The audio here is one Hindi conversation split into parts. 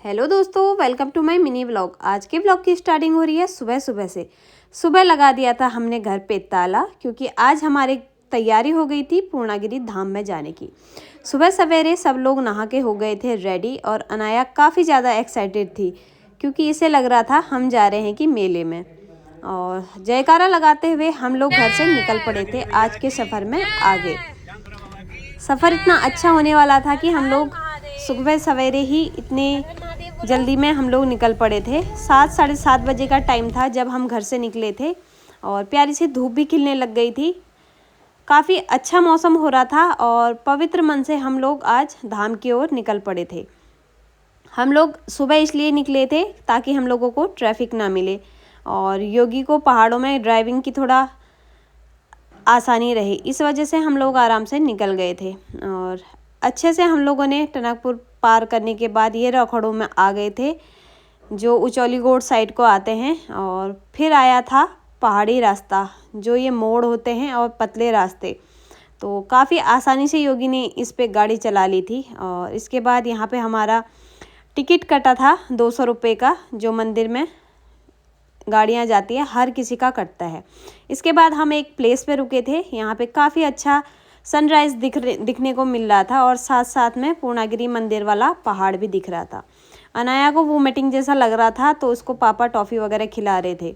हेलो दोस्तों, welcome to my mini vlog. आज के व्लॉग की स्टार्टिंग हो रही है सुबह सुबह से। सुबह लगा दिया था हमने घर पे ताला, क्योंकि आज हमारी तैयारी हो गई थी पूर्णागिरि धाम में जाने की। सुबह सवेरे सब लोग नहा के हो गए थे रेडी, और अनाया काफ़ी ज़्यादा एक्साइटेड थी क्योंकि इसे लग रहा था हम जा रहे हैं कि मेले में। और जयकारा लगाते हुए हम लोग घर से निकल पड़े थे आज के सफ़र में आगे। सफ़र इतना अच्छा होने वाला था कि हम लोग सुबह सवेरे ही इतने जल्दी में हम लोग निकल पड़े थे। 7-7:30 बजे का टाइम था जब हम घर से निकले थे, और प्यारी सी धूप भी खिलने लग गई थी। काफ़ी अच्छा मौसम हो रहा था और पवित्र मन से हम लोग आज धाम की ओर निकल पड़े थे। हम लोग सुबह इसलिए निकले थे ताकि हम लोगों को ट्रैफिक ना मिले और योगी को पहाड़ों में ड्राइविंग की थोड़ा आसानी रहे, इस वजह से हम लोग आराम से निकल गए थे। और अच्छे से हम लोगों ने टनकपुर पार करने के बाद ये रखड़ों में आ गए थे जो उचौली गोड साइड को आते हैं, और फिर आया था पहाड़ी रास्ता जो ये मोड़ होते हैं और पतले रास्ते। तो काफ़ी आसानी से योगी ने इस पे गाड़ी चला ली थी। और इसके बाद यहाँ पे हमारा टिकट कटा था 200 रुपये का, जो मंदिर में गाड़ियाँ जाती है हर किसी का कटता है। इसके बाद हम एक प्लेस पे रुके थे, यहाँ पे काफ़ी अच्छा सनराइज़ दिखने को मिल रहा था, और साथ साथ में पूर्णागिरि मंदिर वाला पहाड़ भी दिख रहा था। अनाया को वोमिटिंग जैसा लग रहा था तो उसको पापा टॉफ़ी वगैरह खिला रहे थे।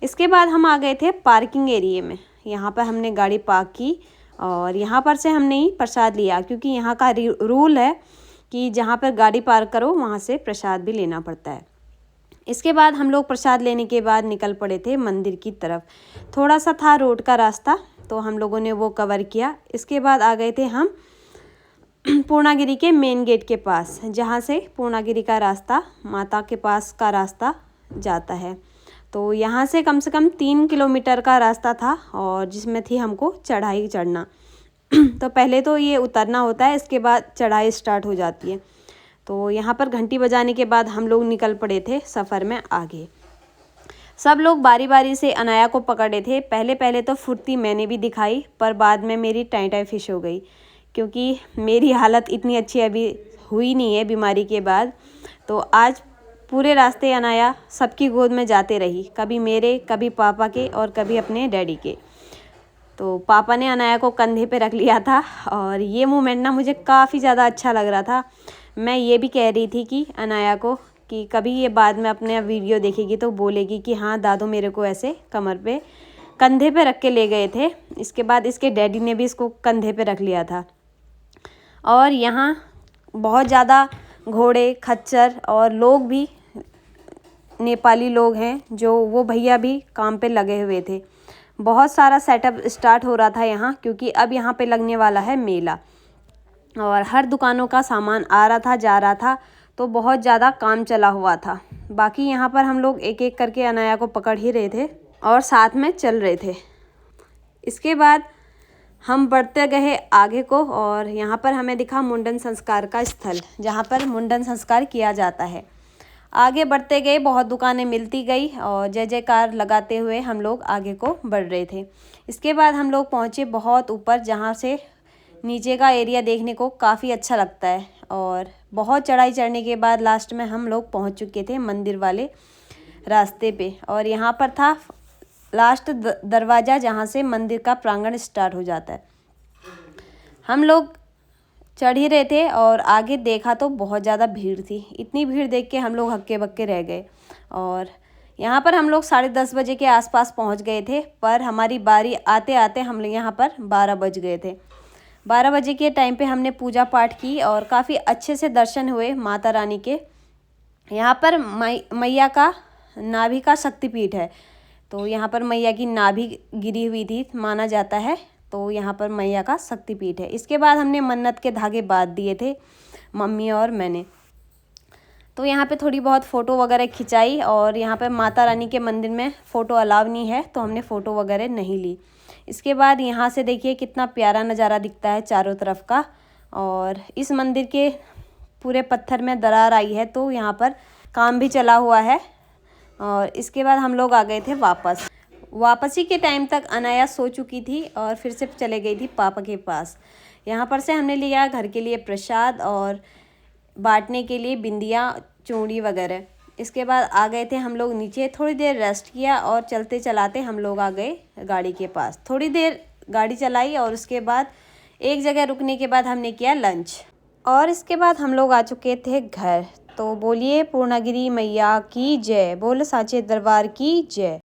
इसके बाद हम आ गए थे पार्किंग एरिए में। यहाँ पर हमने गाड़ी पार्क की और यहाँ पर से हमने ही प्रसाद लिया, क्योंकि यहाँ का रूल है कि जहाँ पर गाड़ी पार्क करो वहाँ से प्रसाद भी लेना पड़ता है। इसके बाद हम लोग प्रसाद लेने के बाद निकल पड़े थे मंदिर की तरफ। थोड़ा सा था रोड का रास्ता, तो हम लोगों ने वो कवर किया। इसके बाद आ गए थे हम पूर्णागिरि के मेन गेट के पास, जहाँ से पूर्णागिरि का रास्ता माता के पास का रास्ता जाता है। तो यहाँ से कम 3 किलोमीटर का रास्ता था, और जिसमें थी हमको चढ़ाई चढ़ना। तो पहले तो ये उतरना होता है, इसके बाद चढ़ाई स्टार्ट हो जाती है। तो यहाँ पर घंटी बजाने के बाद हम लोग निकल पड़े थे सफ़र में आगे। सब लोग बारी बारी से अनाया को पकड़े थे। पहले तो फुर्ती मैंने भी दिखाई, पर बाद में मेरी टाई फिश हो गई, क्योंकि मेरी हालत इतनी अच्छी अभी हुई नहीं है बीमारी के बाद। तो आज पूरे रास्ते अनाया सबकी गोद में जाते रही, कभी मेरे, कभी पापा के और कभी अपने डैडी के। तो पापा ने अनाया को कंधे पे रख लिया था, और ये मोमेंट ना मुझे काफ़ी ज़्यादा अच्छा लग रहा था। मैं ये भी कह रही थी कि अनाया को कि कभी ये बाद में अपने वीडियो देखेगी तो बोलेगी कि हाँ दादू मेरे को ऐसे कमर पे कंधे पे रख के ले गए थे। इसके बाद इसके डैडी ने भी इसको कंधे पे रख लिया था। और यहाँ बहुत ज़्यादा घोड़े, खच्चर और लोग भी, नेपाली लोग हैं जो, वो भैया भी काम पे लगे हुए थे। बहुत सारा सेटअप स्टार्ट हो रहा था यहाँ, क्योंकि अब यहाँ पे लगने वाला है मेला, और हर दुकानों का सामान आ रहा था जा रहा था, तो बहुत ज़्यादा काम चला हुआ था। बाकी यहाँ पर हम लोग एक एक करके अनाया को पकड़ ही रहे थे और साथ में चल रहे थे। इसके बाद हम बढ़ते गए आगे को, और यहाँ पर हमें दिखा मुंडन संस्कार का स्थल, जहाँ पर मुंडन संस्कार किया जाता है। आगे बढ़ते गए, बहुत दुकानें मिलती गई, और जय जयकार लगाते हुए हम लोग आगे को बढ़ रहे थे। इसके बाद हम लोग पहुँचे बहुत ऊपर, जहाँ से नीचे का एरिया देखने को काफ़ी अच्छा लगता है। और बहुत चढ़ाई चढ़ने के बाद लास्ट में हम लोग पहुंच चुके थे मंदिर वाले रास्ते पे, और यहाँ पर था लास्ट दरवाज़ा जहाँ से मंदिर का प्रांगण स्टार्ट हो जाता है। हम लोग चढ़ ही रहे थे और आगे देखा तो बहुत ज़्यादा भीड़ थी। इतनी भीड़ देख के हम लोग हक्के बक्के रह गए, और यहाँ पर हम लोग 10:30 बजे के आसपास पहुँच गए थे, पर हमारी बारी आते आते हम लोग यहाँ पर 12 बज गए थे। 12 बजे के टाइम पे हमने पूजा पाठ की और काफ़ी अच्छे से दर्शन हुए माता रानी के। यहाँ पर मैया का नाभि का शक्तिपीठ है, तो यहाँ पर मैया की नाभि गिरी हुई थी माना जाता है, तो यहाँ पर मैया का शक्तिपीठ है। इसके बाद हमने मन्नत के धागे बांध दिए थे मम्मी और मैंने। तो यहाँ पे थोड़ी बहुत फ़ोटो वगैरह खिंचाई, और यहाँ पर माता रानी के मंदिर में फ़ोटो अलाउ नहीं है, तो हमने फ़ोटो वगैरह नहीं ली। इसके बाद यहाँ से देखिए कितना प्यारा नज़ारा दिखता है चारों तरफ का, और इस मंदिर के पूरे पत्थर में दरार आई है, तो यहाँ पर काम भी चला हुआ है। और इसके बाद हम लोग आ गए थे वापसी के टाइम तक अनाया सो चुकी थी और फिर से चले गई थी पापा के पास। यहाँ पर से हमने लिया घर के लिए प्रसाद और बांटने के लिए बिंदियाँ, चूड़ी वगैरह। इसके बाद आ गए थे हम लोग नीचे, थोड़ी देर रेस्ट किया और चलते चलाते हम लोग आ गए गाड़ी के पास। थोड़ी देर गाड़ी चलाई और उसके बाद एक जगह रुकने के बाद हमने किया लंच और इसके बाद हम लोग आ चुके थे घर। तो बोलिए पूर्णागिरि मैया की जय, बोलो साचे दरबार की जय।